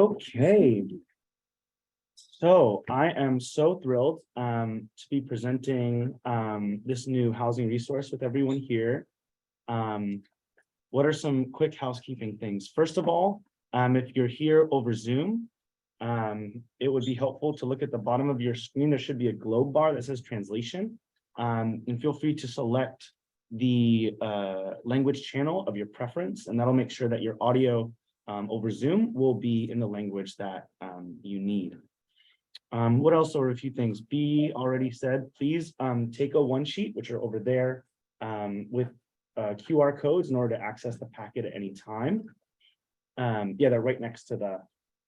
Okay, so I am so thrilled to be presenting this new housing resource with everyone here. What are some quick housekeeping things? First of all, if you're here over Zoom, it would be helpful to look at the bottom of your screen. There should be a globe bar that says translation, and feel free to select the language channel of your preference, and that'll make sure that your audio over Zoom will be in the language that you need. What else are a few things? B already said, please take a one sheet, which are over there with QR codes in order to access the packet at any time. Yeah, they're right next to the,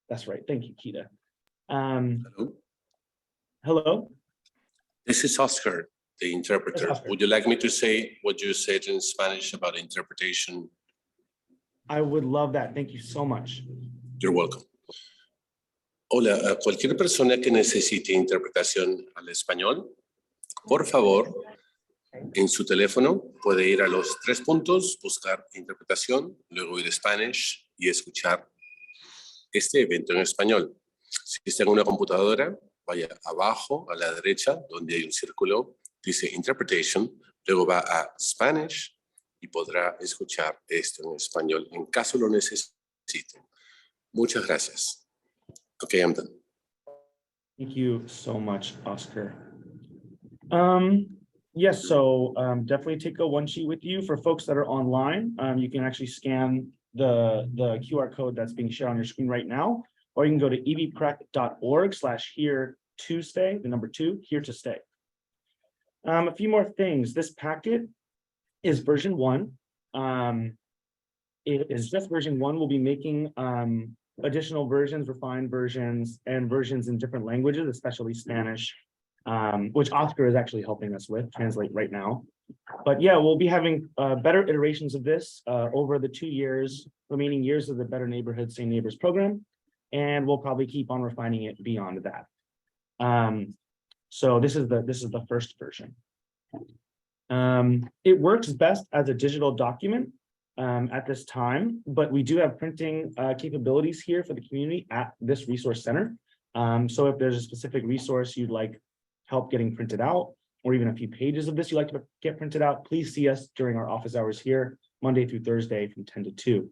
that's right. Thank you, Kita. Hello. Hello. This is Oscar, the interpreter. Oscar. Would you like me to say what you said in Spanish about interpretation? I would love that. Thank you so much. You're welcome. Hola, a cualquier persona que necesite interpretación al español, por favor, en su teléfono puede ir a los 3 puntos, buscar interpretación, luego ir a Spanish y escuchar este evento en español. Si está en una computadora, vaya abajo a la derecha donde hay un círculo, dice Interpretation, luego va a Spanish y podrá escuchar esto en español en caso lo necesiten. Muchas gracias. Okay, I'm done. Thank you so much, Oscar. Yes, so definitely take a one sheet with you. For folks that are online, you can actually scan the QR code that's being shared on your screen right now, or you can go to evprec.org/here to stay, the number 2, here to stay. A few more things. This packet is version 1. It is just version 1. We'll be making additional versions, refined versions, and versions in different languages, especially Spanish, which Oscar is actually helping us with translate right now. But yeah, we'll be having better iterations of this over the 2 years, remaining years of the Better Neighborhood, Same Neighbors program, and we'll probably keep on refining it beyond that. So this is the first version. It works best as a digital document at this time, but we do have printing capabilities here for the community at this resource center. So if there's a specific resource you'd like help getting printed out, or even a few pages of this you'd like to get printed out, please see us during our office hours here, Monday through Thursday from 10 to 2.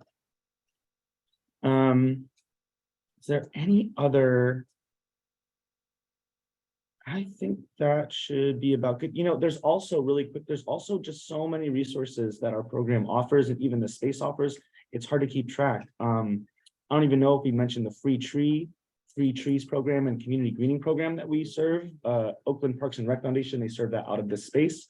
Is there any other? I think that should be about good. You know, there's also really quick, there's also just so many resources that our program offers, and even the space offers. It's hard to keep track. I don't even know if we mentioned the free trees program and community greening program that we serve. Oakland Parks and Rec Foundation, they serve that out of this space.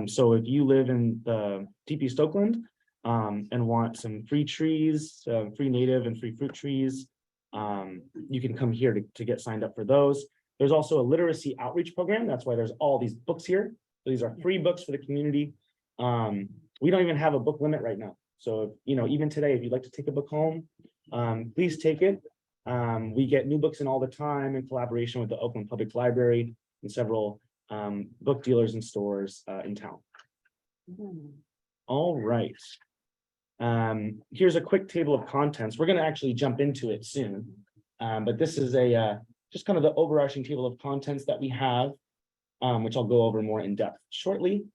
So if you live in the deep East Oakland and want some free trees, free native and free fruit trees, you can come here to get signed up for those. There's also a literacy outreach program. That's why there's all these books here. So these are free books for the community. We don't even have a book limit right now. So, you know, even today, if you'd like to take a book home, please take it. We get new books in all the time in collaboration with the Oakland Public Library and several book dealers and stores in town. All right. Here's a quick table of contents. We're going to actually jump into it soon, but this is just kind of the overarching table of contents that we have, which I'll go over more in depth shortly.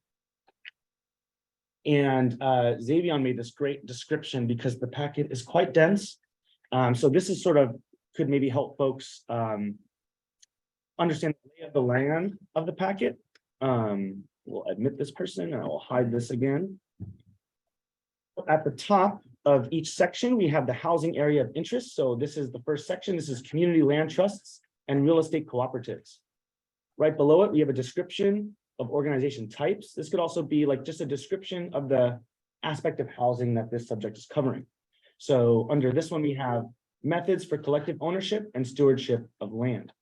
And Xavion made this great description because the packet is quite dense. So this is sort of could maybe help folks understand the lay of the land of the packet. We'll admit this person and I will hide this again. At the top of each section, we have the housing area of interest. So this is the first section. This is community land trusts and real estate cooperatives. Right below it, we have a description of organization types. This could also be like just a description of the aspect of housing that this subject is covering. So under this one, we have methods for collective ownership and stewardship of land.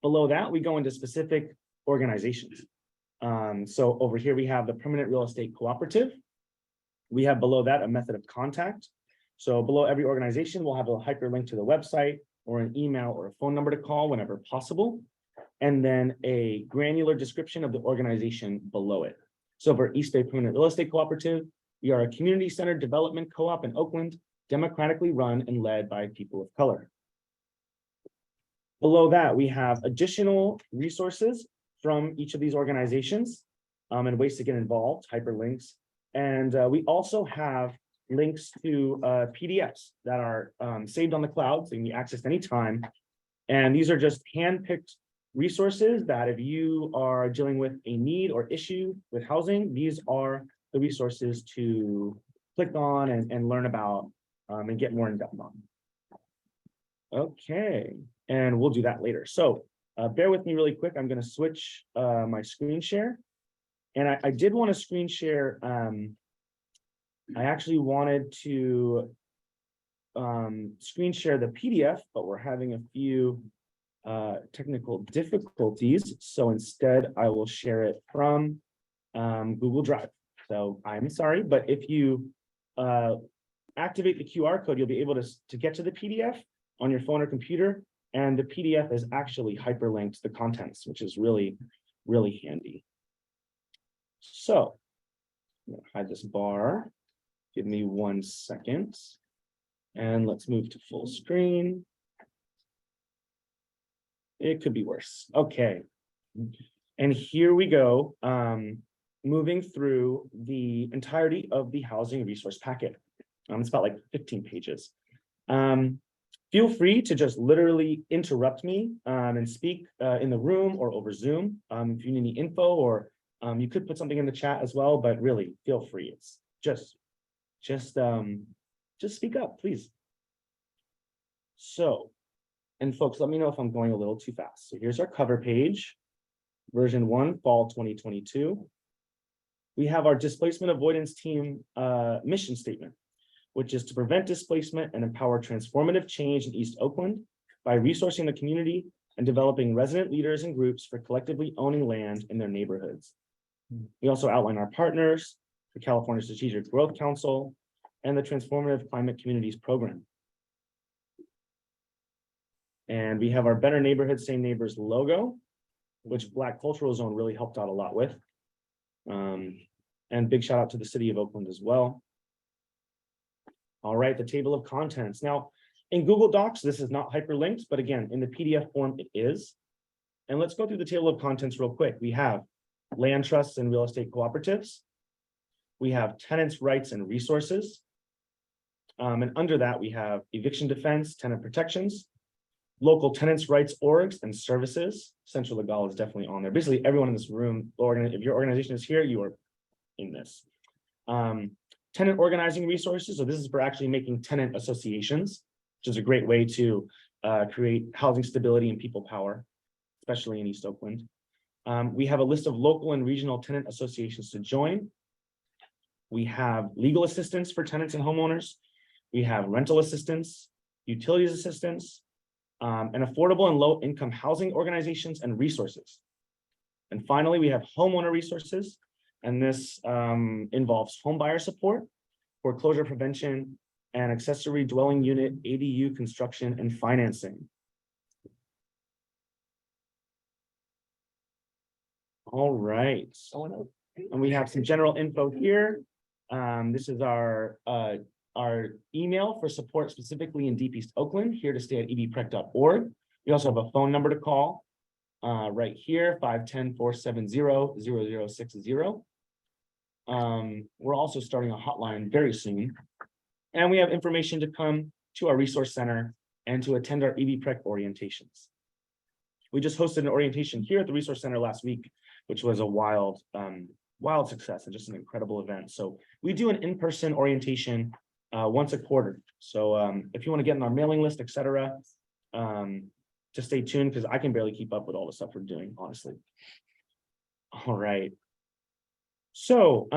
Below that, we go into specific organizations. So over here, we have the permanent real estate cooperative. We have below that a method of contact. So below every organization, we'll have a hyperlink to the website or an email or a phone number to call whenever possible. And then a granular description of the organization below it. So for East Bay Permanent Real Estate Cooperative, we are a community-centered development co-op in Oakland democratically run and led by people of color. Below that, we have additional resources from each of these organizations and ways to get involved, hyperlinks. And we also have links to PDFs that are saved on the cloud, so can be accessed anytime. And these are just hand-picked resources that if you are dealing with a need or issue with housing, these are the resources to click on and learn about and get more in depth on. Okay, and we'll do that later. So bear with me really quick. I'm going to switch my screen share. And I did want to screen share. I actually wanted to screen share the PDF, but we're having a few technical difficulties. So instead, I will share it from Google Drive. So I'm sorry, but if you activate the QR code, you'll be able to get to the PDF on your phone or computer. And the PDF is actually hyperlinked to the contents, which is really, really handy. So I'm going to hide this bar. Give me 1 second. And let's move to full screen. It could be worse. Okay. And here we go, moving through the entirety of the housing resource packet. It's about like 15 pages. Feel free to just literally interrupt me and speak in the room or over Zoom. If you need any info, or you could put something in the chat as well, but really feel free. It's just speak up, please. So, and folks, let me know if I'm going a little too fast. So here's our cover page, version 1, fall 2022. We have our displacement avoidance team mission statement, which is to prevent displacement and empower transformative change in East Oakland by resourcing the community and developing resident leaders and groups for collectively owning land in their neighborhoods. We also outline our partners, the California Strategic Growth Council, and the Transformative Climate Communities Program. And we have our Better Neighborhoods, Same Neighbors logo, which Black Cultural Zone really helped out a lot with. And big shout out to the city of Oakland as well. All right, the table of contents. Now, in Google Docs, this is not hyperlinked, but again, in the PDF form, it is. And let's go through the table of contents real quick. We have land trusts and real estate cooperatives. We have tenants' rights and resources. And under that, we have eviction defense, tenant protections, local tenants' rights orgs and services. Central Legal is definitely on there. Basically, everyone in this room, if your organization is here, you are in this. Tenant organizing resources. So this is for actually making tenant associations, which is a great way to create housing stability and people power, especially in East Oakland. We have a list of local and regional tenant associations to join. We have legal assistance for tenants and homeowners. We have rental assistance, utilities assistance, and affordable and low income housing organizations and resources. And finally, we have homeowner resources. And this involves homebuyer support, foreclosure prevention, and accessory dwelling unit ADU construction and financing. All right. And we have some general info here. This is our email for support specifically in Deep East Oakland, here to stay at evprec.org. We also have a phone number to call right here, 510-470-0060. We're also starting a hotline very soon. And we have information to come to our resource center and to attend our EVPREC orientations. We just hosted an orientation here at the resource center last week, which was a wild success and just an incredible event. So we do an in-person orientation once a quarter. So if you want to get on our mailing list, etc., just stay tuned, because I can barely keep up with all the stuff we're doing, honestly. All right. So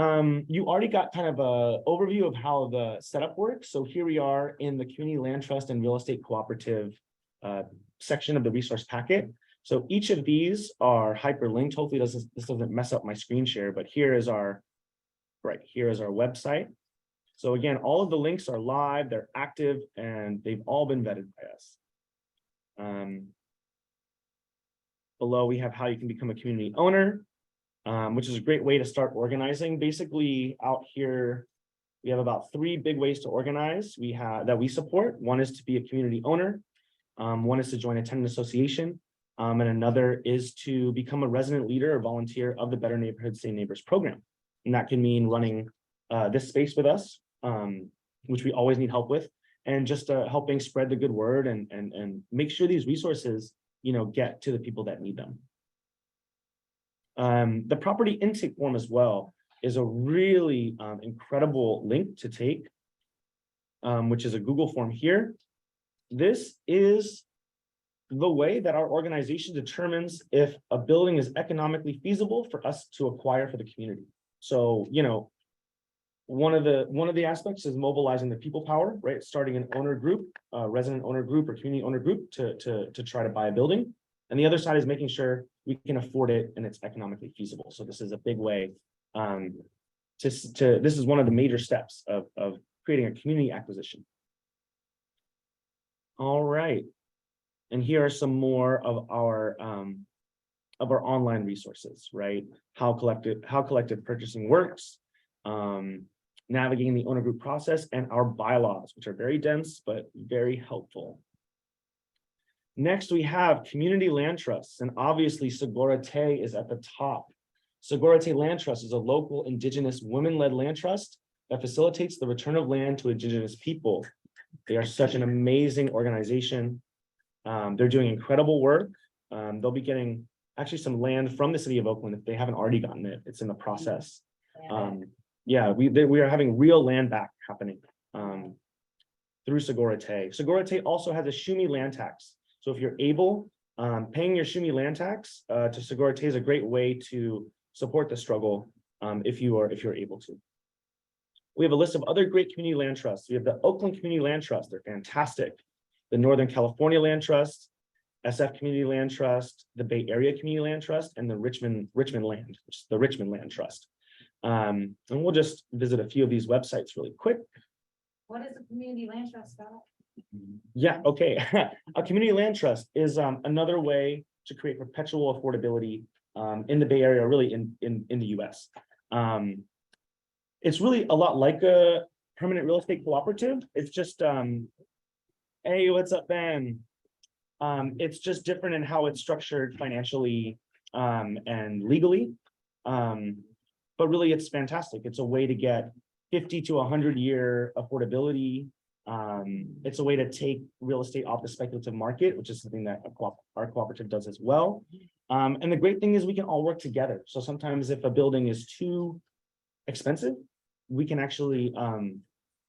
you already got kind of an overview of how the setup works. So here we are in the Community Land Trust and Real Estate Cooperative section of the resource packet. So each of these are hyperlinked. Hopefully this doesn't mess up my screen share, but here is our website. So again, all of the links are live, they're active, and they've all been vetted by us. Below we have how you can become a community owner, which is a great way to start organizing. Basically out here, We have about 3 big ways to organize that we support. One is to be a community owner. One is to join a tenant association. And another is to become a resident leader or volunteer of the Better Neighborhood Same Neighbors program. And that can mean running this space with us, which we always need help with, and just helping spread the good word and make sure these resources, get to the people that need them. The property intake form as well is a really incredible link to take, which is a Google form here. This is the way that our organization determines if a building is economically feasible for us to acquire for the community. So, one of the aspects is mobilizing the people power, right? Starting an owner group, resident owner group or community owner group to try to buy a building. And the other side is making sure we can afford it and it's economically feasible. So this is a big way this is one of the major steps of creating a community acquisition. All right. And here are some more of our online resources, right? How collective purchasing works, navigating the owner group process, and our bylaws, which are very dense, but very helpful. Next, we have community land trusts, and obviously Segura Te is at the top. Segura Te Land Trust is a local indigenous women-led land trust that facilitates the return of land to indigenous people. They are such an amazing organization. They're doing incredible work. They'll be getting actually some land from the city of Oakland if they haven't already gotten it. It's in the process. Yeah, we are having real land back happening through Segura Te. Segura Te also has a Shumi land tax. So if you're able, paying your Shumi land tax to Segura Te is a great way to support the struggle if you're able to. We have a list of other great community land trusts. We have the Oakland Community Land Trust. They're fantastic. The Northern California Land Trust, SF Community Land Trust, the Bay Area Community Land Trust, and the Richmond Land, which is the Richmond Land Trust. And we'll just visit a few of these websites really quick. What is a community land trust about? Yeah, okay. A community land trust is another way to create perpetual affordability in the Bay Area, really in the US. It's really a lot like a permanent real estate cooperative. It's just, hey, what's up, Ben? It's just different in how it's structured financially and legally. But really, it's fantastic. It's a way to get 50 to 100-year affordability. It's a way to take real estate off the speculative market, which is something that our cooperative does as well. And the great thing is we can all work together. So sometimes if a building is too expensive, we can actually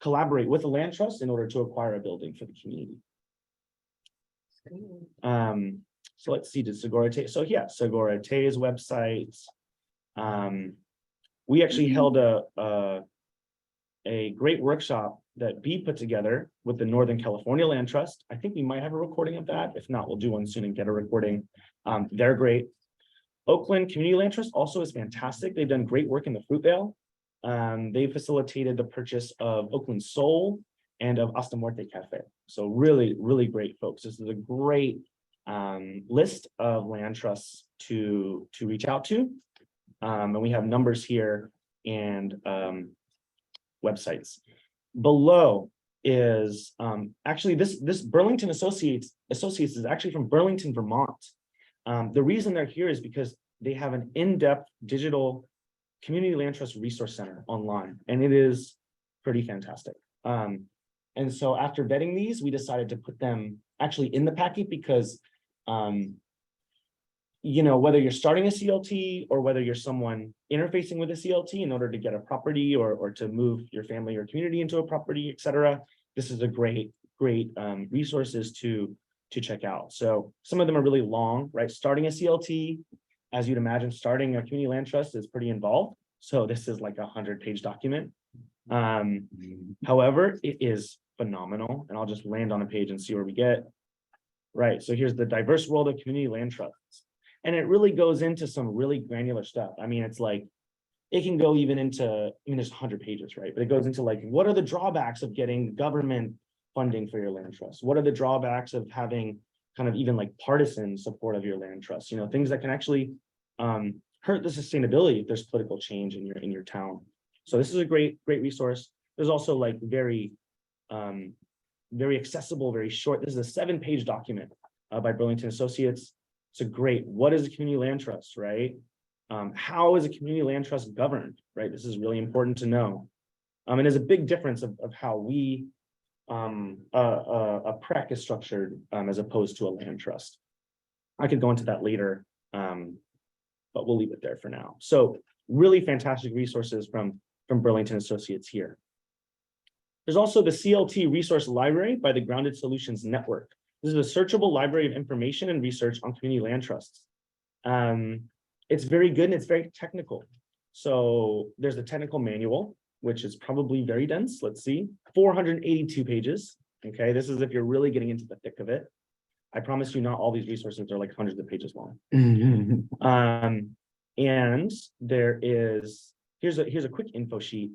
collaborate with the land trust in order to acquire a building for the community. So let's see, did Segura Te? So yeah, Segura Te's website. We actually held a great workshop that B put together with the Northern California Land Trust. I think we might have a recording of that. If not, we'll do one soon and get a recording. They're great. Oakland Community Land Trust also is fantastic. They've done great work in the Fruitvale. They facilitated the purchase of Oakland Soul and of Hasta Muerte Cafe. So really, really great folks. This is a great list of land trusts to reach out to. And we have numbers here and websites. Below is actually this Burlington Associates is actually from Burlington, Vermont. The reason they're here is because they have an in-depth digital community land trust resource center online, and it is pretty fantastic. And so after vetting these, we decided to put them actually in the packet because whether you're starting a CLT or whether you're someone interfacing with a CLT in order to get a property or to move your family or community into a property, etc., this is a great resources to check out. So some of them are really long, right? Starting a CLT, as you'd imagine, starting a community land trust is pretty involved. So this is like a 100-page document. However, it is phenomenal. And I'll just land on a page and see where we get. Right, so here's the diverse world of community land trusts. And it really goes into some really granular stuff. I mean, it's like, it can go even into, there's 100 pages, right? But it goes into like, what are the drawbacks of getting government funding for your land trust? What are the drawbacks of having kind of even like partisan support of your land trust? Things that can actually hurt the sustainability if there's political change in your town. So this is a great resource. There's also like very accessible, very short. This is a 7-page document by Burlington Associates. It's a great, what is a community land trust, right? How is a community land trust governed, right? This is really important to know. And there's a big difference of how we, a PREC is structured as opposed to a land trust. I could go into that later, but we'll leave it there for now. So really fantastic resources from Burlington Associates here. There's also the CLT Resource Library by the Grounded Solutions Network. This is a searchable library of information and research on community land trusts. It's very good and it's very technical. So there's the technical manual, which is probably very dense. Let's see, 482 pages. Okay, this is if you're really getting into the thick of it. I promise you, not all these resources are like hundreds of pages long. And there is, here's a quick info sheet,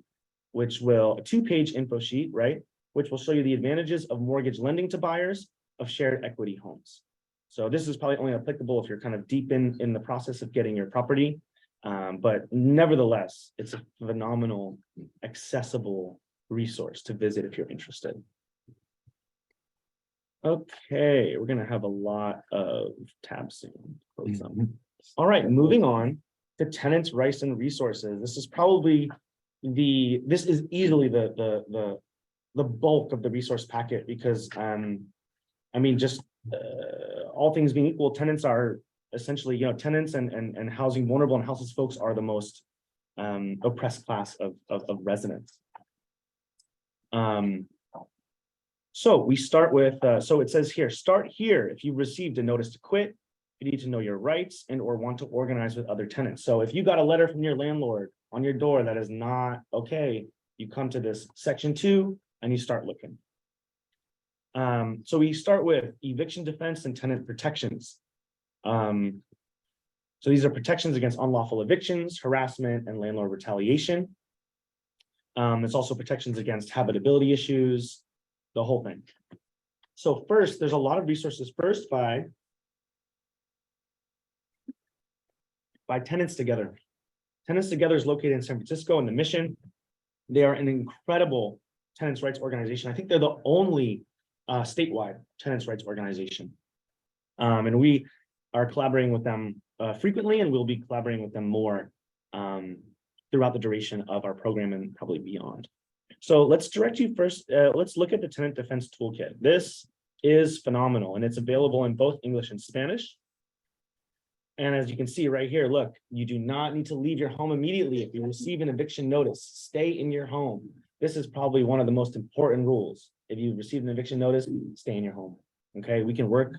which will, a 2-page info sheet, right? Which will show you the advantages of mortgage lending to buyers of shared equity homes. So this is probably only applicable if you're kind of deep in the process of getting your property. But nevertheless, it's a phenomenal, accessible resource to visit if you're interested. Okay, we're gonna have a lot of tabs soon. Close them. All right, moving on to tenants' rights and resources. This is probably this is easily the bulk of the resource packet because I mean, just all things being equal, tenants are essentially, you know, tenants and housing vulnerable and houseless folks are the most oppressed class of residents. So we start with, so it says here, start here if you received a notice to quit, you need to know your rights and or want to organize with other tenants. So if you got a letter from your landlord on your door that is not okay, you come to this section 2 and you start looking. So we start with eviction defense and tenant protections. So these are protections against unlawful evictions, harassment, and landlord retaliation. It's also protections against habitability issues, the whole thing. So first, there's a lot of resources first by Tenants Together. Tenants Together is located in San Francisco in the Mission. They are an incredible tenants' rights organization. I think they're the only statewide tenants' rights organization. And we are collaborating with them frequently, and we'll be collaborating with them more throughout the duration of our program and probably beyond. So let's direct you first, let's look at the Tenant Defense Toolkit. This is phenomenal, and it's available in both English and Spanish. And as you can see right here, look, you do not need to leave your home immediately. If you receive an eviction notice, stay in your home. This is probably one of the most important rules. If you receive an eviction notice, stay in your home. Okay, we can work.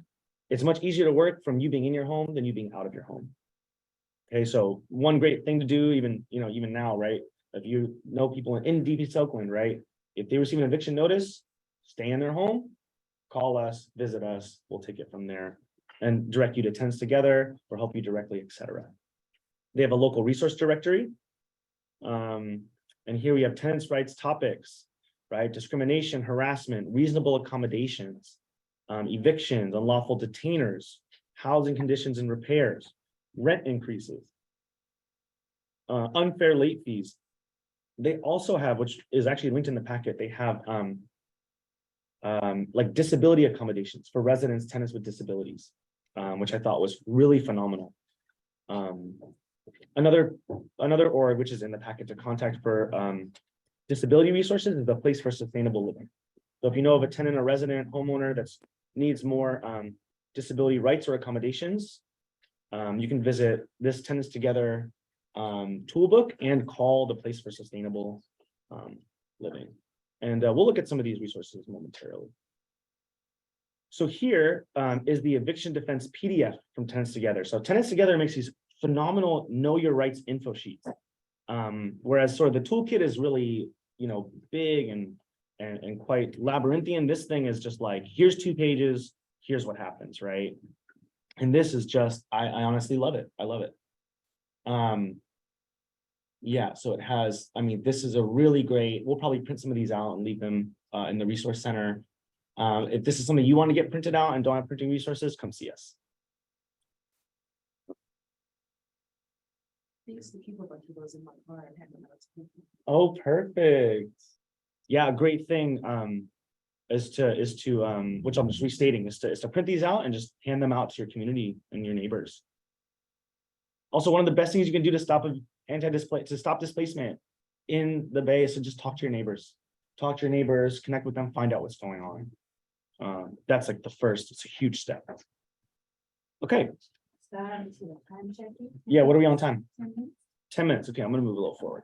It's much easier to work from you being in your home than you being out of your home. Okay, so one great thing to do, even now, right? If you know people in DPS Oakland, right? If they receive an eviction notice, stay in their home, call us, visit us, we'll take it from there and direct you to Tenants Together or help you directly, etc. They have a local resource directory. And here we have tenants' rights topics, right? Discrimination, harassment, reasonable accommodations, evictions, unlawful detainers, housing conditions and repairs, rent increases, unfair late fees. They also have, which is actually linked in the packet, they have like disability accommodations for residents, tenants with disabilities, which I thought was really phenomenal. Another org, which is in the packet to contact for disability resources, is the Place for Sustainable Living. So if you know of a tenant or resident homeowner that needs more disability rights or accommodations, you can visit this Tenants Together toolbook and call the Place for Sustainable Living. And we'll look at some of these resources momentarily. So here is the eviction defense PDF from Tenants Together. So Tenants Together makes these phenomenal know your rights info sheets. Whereas sort of the toolkit is really, big and quite labyrinthian. This thing is just like, here's 2 pages, here's what happens, right? And this is just, I honestly love it. I love it. Yeah, so it has, this is a really great, we'll probably print some of these out and leave them in the resource center. If this is something you want to get printed out and don't have printing resources, come see us. I used to keep a bunch of those in my car and had them out. Oh, perfect. Yeah, a great thing is to which I'm just restating, is to print these out and just hand them out to your community and your neighbors. Also, one of the best things you can do to stop displacement in the Bay is to just talk to your neighbors. Talk to your neighbors, connect with them, find out what's going on. That's like the first, it's a huge step. Okay, yeah, what are we on time? 10 minutes. Okay, I'm gonna move a little forward.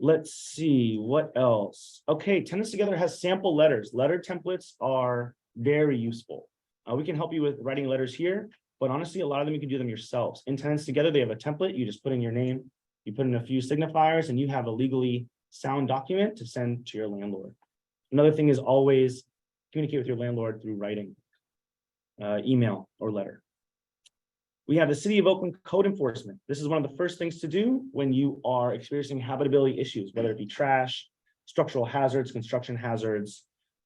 Let's see what else. Okay, Tenants Together has sample letters. Letter templates are very useful. We can help you with writing letters here, but honestly, a lot of them you can do them yourselves. In Tenants Together, they have a template. You just put in your name, you put in a few signifiers, and you have a legally sound document to send to your landlord. Another thing is always communicate with your landlord through writing, email or letter. We have the City of Oakland Code Enforcement. This is one of the first things to do when you are experiencing habitability issues, whether it be trash, structural hazards, construction hazards,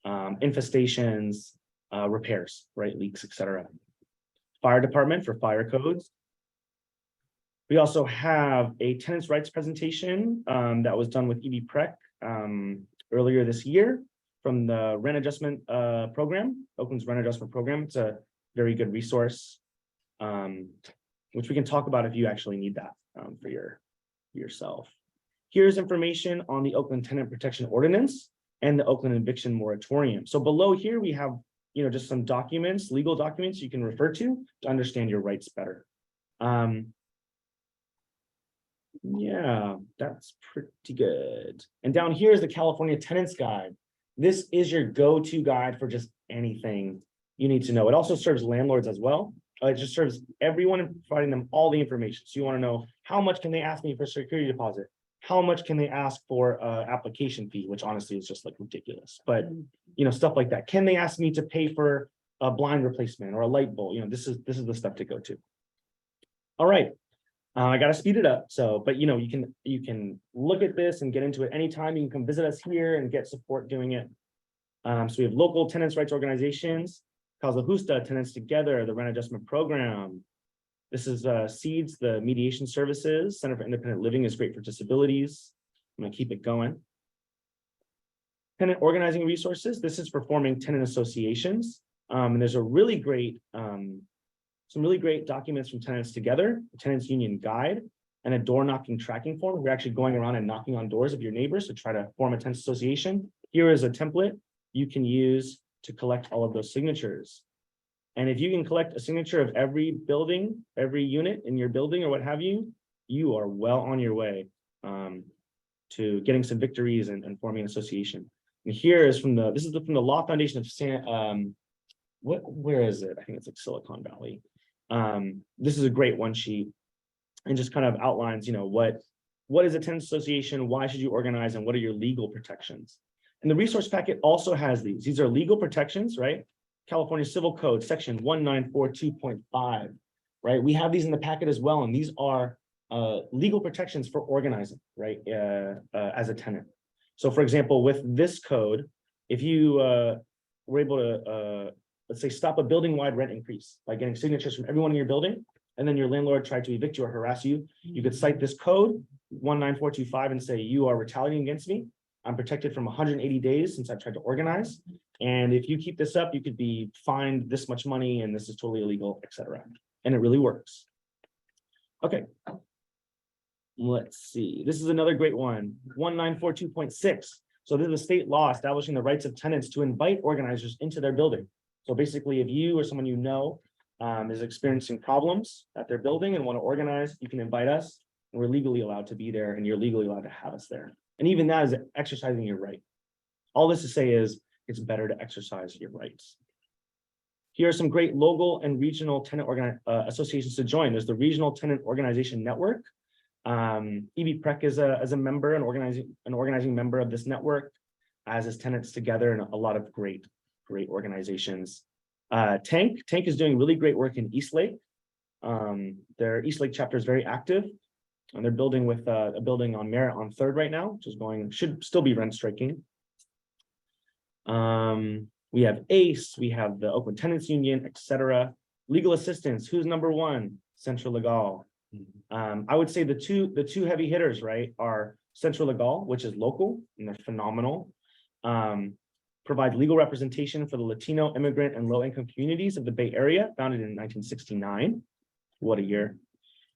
infestations, repairs, right, leaks, etc. Fire Department for fire codes. We also have a tenants' rights presentation that was done with PREC earlier this year from the rent adjustment program, Oakland's rent adjustment program. It's a very good resource, which we can talk about if you actually need that for yourself. Here's information on the Oakland Tenant Protection Ordinance and the Oakland Eviction Moratorium. So below here we have, just some documents, legal documents you can refer to understand your rights better. Yeah, that's pretty good. And down here is the California Tenants Guide. This is your go-to guide for just anything you need to know. It also serves landlords as well. It just serves everyone and providing them all the information. So you want to know how much can they ask me for security deposit? How much can they ask for application fee, which honestly is just like ridiculous, but stuff like that. Can they ask me to pay for a blind replacement or a light bulb? This is the stuff to go to. All right. I got to speed it up. So, but you can look at this and get into it anytime. You can come visit us here and get support doing it. So we have local tenants' rights organizations, Causa Justa, Tenants Together, the Rent Adjustment Program. This is SEEDS, the Mediation Services, Center for Independent Living is great for disabilities. I'm going to keep it going. Tenant organizing resources. This is for forming tenant associations. And there's a really great, some really great documents from Tenants Together, the Tenants Union Guide, and a door knocking tracking form. We're actually going around and knocking on doors of your neighbors to try to form a tenant association. Here is a template you can use to collect all of those signatures. And if you can collect a signature of every building, every unit in your building or what have you, you are well on your way to getting some victories and forming an association. And here is from the Law Foundation of where is it? I think it's like Silicon Valley. This is a great one sheet and just kind of outlines, what is a tenant association? Why should you organize? And what are your legal protections? And the resource packet also has these. These are legal protections, right? California Civil Code, section 1942.5, right? We have these in the packet as well. And these are legal protections for organizing, right? As a tenant. So for example, with this code, if you were able to, let's say, stop a building-wide rent increase by getting signatures from everyone in your building, and then your landlord tried to evict you or harass you, you could cite this code, 19425, and say, you are retaliating against me. I'm protected from 180 days since I've tried to organize. And if you keep this up, you could be fined this much money, and this is totally illegal, etc. And it really works. Okay. Let's see. This is another great one, 1942.6. So this is a state law establishing the rights of tenants to invite organizers into their building. So basically, if you or someone is experiencing problems at their building and want to organize, you can invite us, and we're legally allowed to be there, and you're legally allowed to have us there. And even that is exercising your right. All this to say is it's better to exercise your rights. Here are some great local and regional tenant associations to join. There's the Regional Tenant Organization Network. PREC is a member, an organizing member of this network, as is Tenants Together and a lot of great organizations. Tank is doing really great work in Eastlake. Their Eastlake chapter is very active, and they're building with a building on Merritt on 3rd right now, which is should still be rent striking. We have ACE, we have the Oakland Tenants Union, etc. Legal assistance, who's number one? Central Legal. I would say the two heavy hitters, right, are Central Legal, which is local, and they're phenomenal. Provide legal representation for the Latino, immigrant, and low-income communities of the Bay Area, founded in 1969. What a year.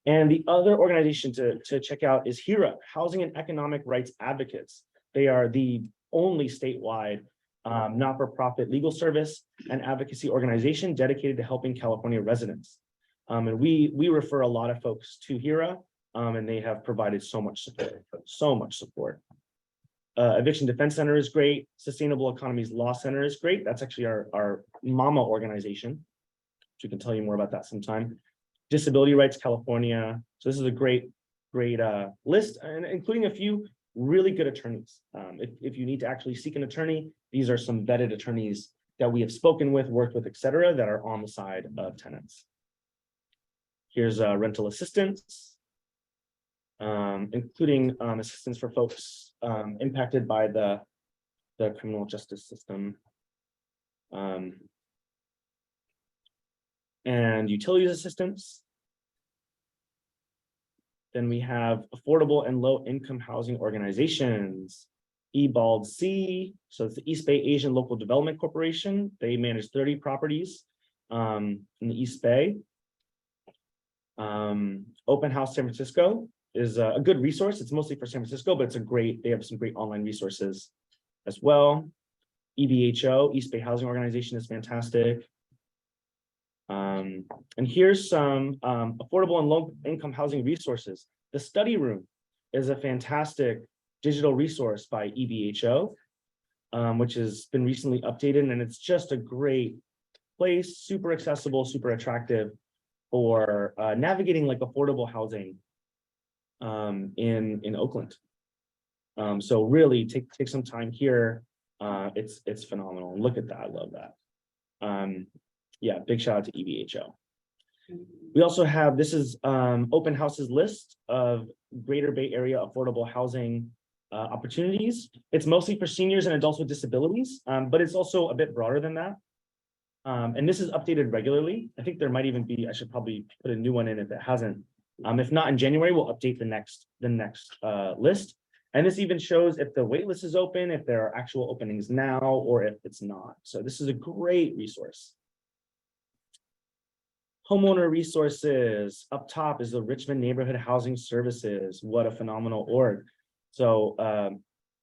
And the other organization to check out is HERA, Housing and Economic Rights Advocates. They are the only statewide not-for-profit legal service and advocacy organization dedicated to helping California residents. And we refer a lot of folks to HERA, and they have provided so much support. Eviction Defense Center is great. Sustainable Economies Law Center is great. That's actually our mama organization, which we can tell you more about that sometime. Disability Rights California. So this is a great list, and including a few really good attorneys. If you need to actually seek an attorney, these are some vetted attorneys that we have spoken with, worked with, etc., that are on the side of tenants. Here's rental assistance, including assistance for folks impacted by the criminal justice system. And utilities assistance. Then we have affordable and low income housing organizations, EBALD-C, so it's the East Bay Asian Local Development Corporation. They manage 30 properties in the East Bay. Open House San Francisco is a good resource. It's mostly for San Francisco, but they have some great online resources as well. EBHO, East Bay Housing Organization, is fantastic. And here's some affordable and low income housing resources. The Study Room is a fantastic digital resource by EBHO, which has been recently updated, and it's just a great place, super accessible, super attractive for navigating like affordable housing in Oakland. So really take some time here. It's phenomenal. Look at that, I love that. Yeah, big shout out to EBHO. We also have, this is Open House's list of Greater Bay Area affordable housing opportunities. It's mostly for seniors and adults with disabilities, but it's also a bit broader than that. And this is updated regularly. I think there might even be, I should probably put a new one in if it hasn't. If not, in January, we'll update the next list. And this even shows if the wait list is open, if there are actual openings now, or if it's not. So this is a great resource. Homeowner resources. Up top is the Richmond Neighborhood Housing Services. What a phenomenal org. So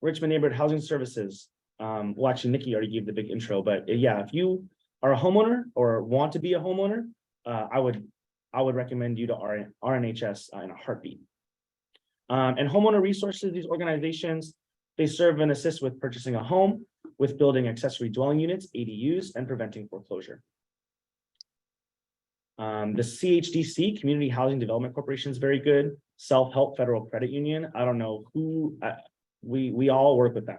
Richmond Neighborhood Housing Services. Well, actually, Nikki already gave the big intro, but yeah, if you are a homeowner or want to be a homeowner, I would recommend you to RNHS in a heartbeat. And homeowner resources, these organizations, they serve and assist with purchasing a home, with building accessory dwelling units, ADUs, and preventing foreclosure. The CHDC, Community Housing Development Corporation, is very good. Self-Help Federal Credit Union. I don't know who, we all work with them,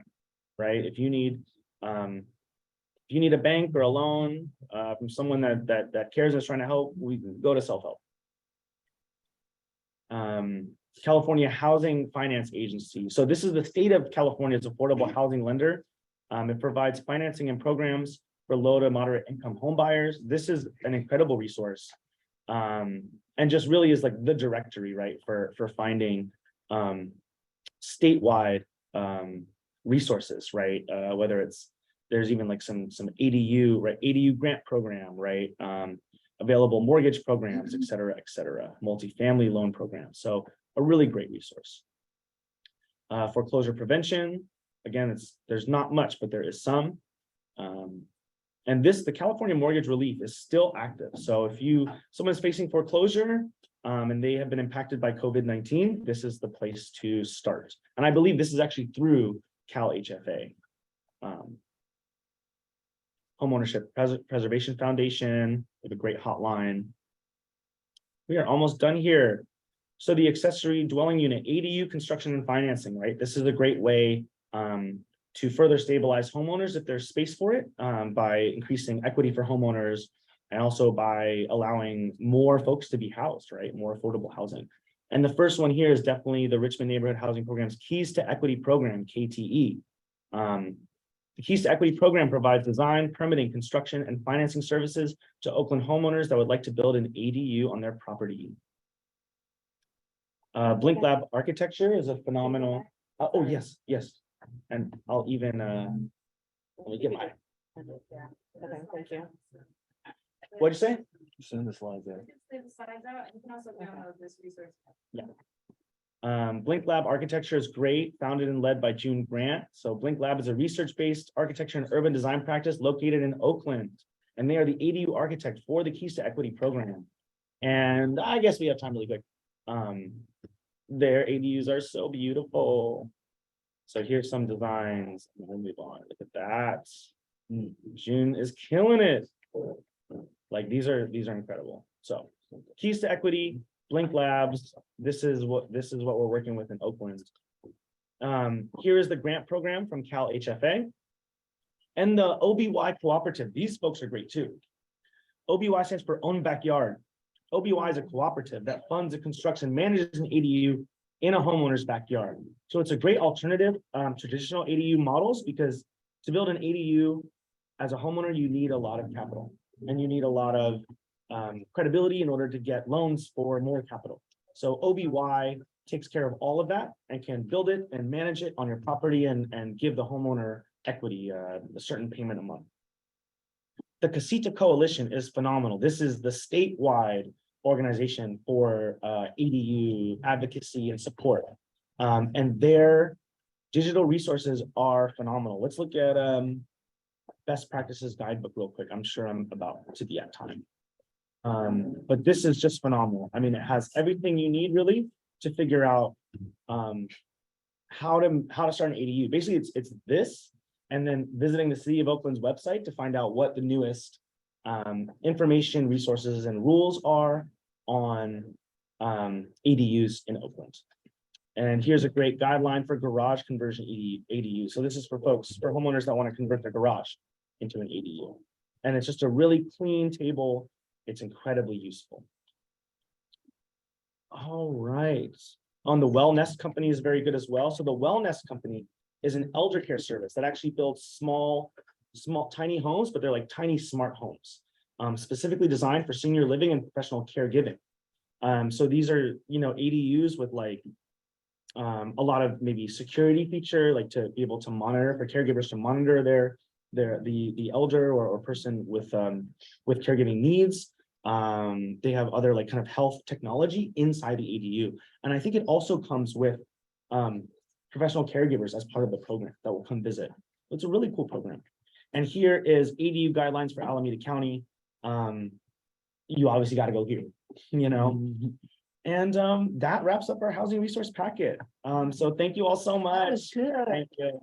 right? If you need a bank or a loan from someone that cares and is trying to help, we go to Self-Help. California Housing Finance Agency. So this is the state of California's affordable housing lender. It provides financing and programs for low to moderate income home buyers. This is an incredible resource, and just really is like the directory, right, for finding statewide resources, right? Whether there's even like some ADU, right, ADU grant program, right, available mortgage programs, et cetera, multifamily loan programs. So a really great resource. Foreclosure prevention. Again, there's not much, but there is some. And the California Mortgage Relief is still active. So if someone's facing foreclosure and they have been impacted by COVID-19, this is the place to start. And I believe this is actually through Cal HFA. Homeownership Preservation Foundation, we have a great hotline. We are almost done here. So the accessory dwelling unit, ADU construction and financing, right? This is a great way to further stabilize homeowners if there's space for it, by increasing equity for homeowners, and also by allowing more folks to be housed, right? More affordable housing. And the first one here is definitely the Richmond Neighborhood Housing Program's Keys to Equity Program, KTE. The Keys to Equity Program provides design, permitting, construction, and financing services to Oakland homeowners that would like to build an ADU on their property. Blink Lab Architecture is a phenomenal. Oh, yes, yes. And I'll even, let me get my, Okay, thank you. what'd you say? Send the slides there. Leave the slides out, and you can also download this resource. Blink Lab Architecture is great, founded and led by June Grant. So Blink Lab is a research-based architecture and urban design practice located in Oakland. And they are the ADU architect for the Keys to Equity program. And I guess we have time really quick. Their ADUs are so beautiful. So here's some designs. We'll move on. Look at that. June is killing it. Like these are incredible. So Keys to Equity, Blink Labs, this is what we're working with in Oakland. Here is the grant program from Cal HFA and the OBY cooperative. These folks are great too. OBY stands for Own Backyard. OBY is a cooperative that funds the construction, manages an ADU in a homeowner's backyard. So it's a great alternative to traditional ADU models, because to build an ADU as a homeowner, you need a lot of capital and you need a lot of credibility in order to get loans for more capital. So OBY takes care of all of that and can build it and manage it on your property and give the homeowner equity, a certain payment a month. The Casita Coalition is phenomenal. This is the statewide organization for ADU advocacy and support. And their digital resources are phenomenal. Let's look at best practices guidebook real quick. I'm sure I'm about to be at time. But this is just phenomenal. I mean, it has everything you need really to figure out how to start an ADU. Basically, it's this, and then visiting the City of Oakland's website to find out what the newest information, resources, and rules are on ADUs in Oakland. And here's a great guideline for garage conversion ADU. So this is for folks, for homeowners that want to convert their garage into an ADU. And it's just a really clean table. It's incredibly useful. All right. On the Wellness Company is very good as well. So the Wellness Company is an elder care service that actually builds small, tiny homes, but they're like tiny smart homes, specifically designed for senior living and professional caregiving. So these are, ADUs with like a lot of maybe security feature, like to be able to monitor, for caregivers to monitor the elder or person with caregiving needs. They have other like kind of health technology inside the ADU. And I think it also comes with professional caregivers as part of the program that will come visit. It's a really cool program. And here is ADU guidelines for Alameda County. You obviously got to go here, And that wraps up our housing resource packet. So thank you all so much. That was good. Thank you.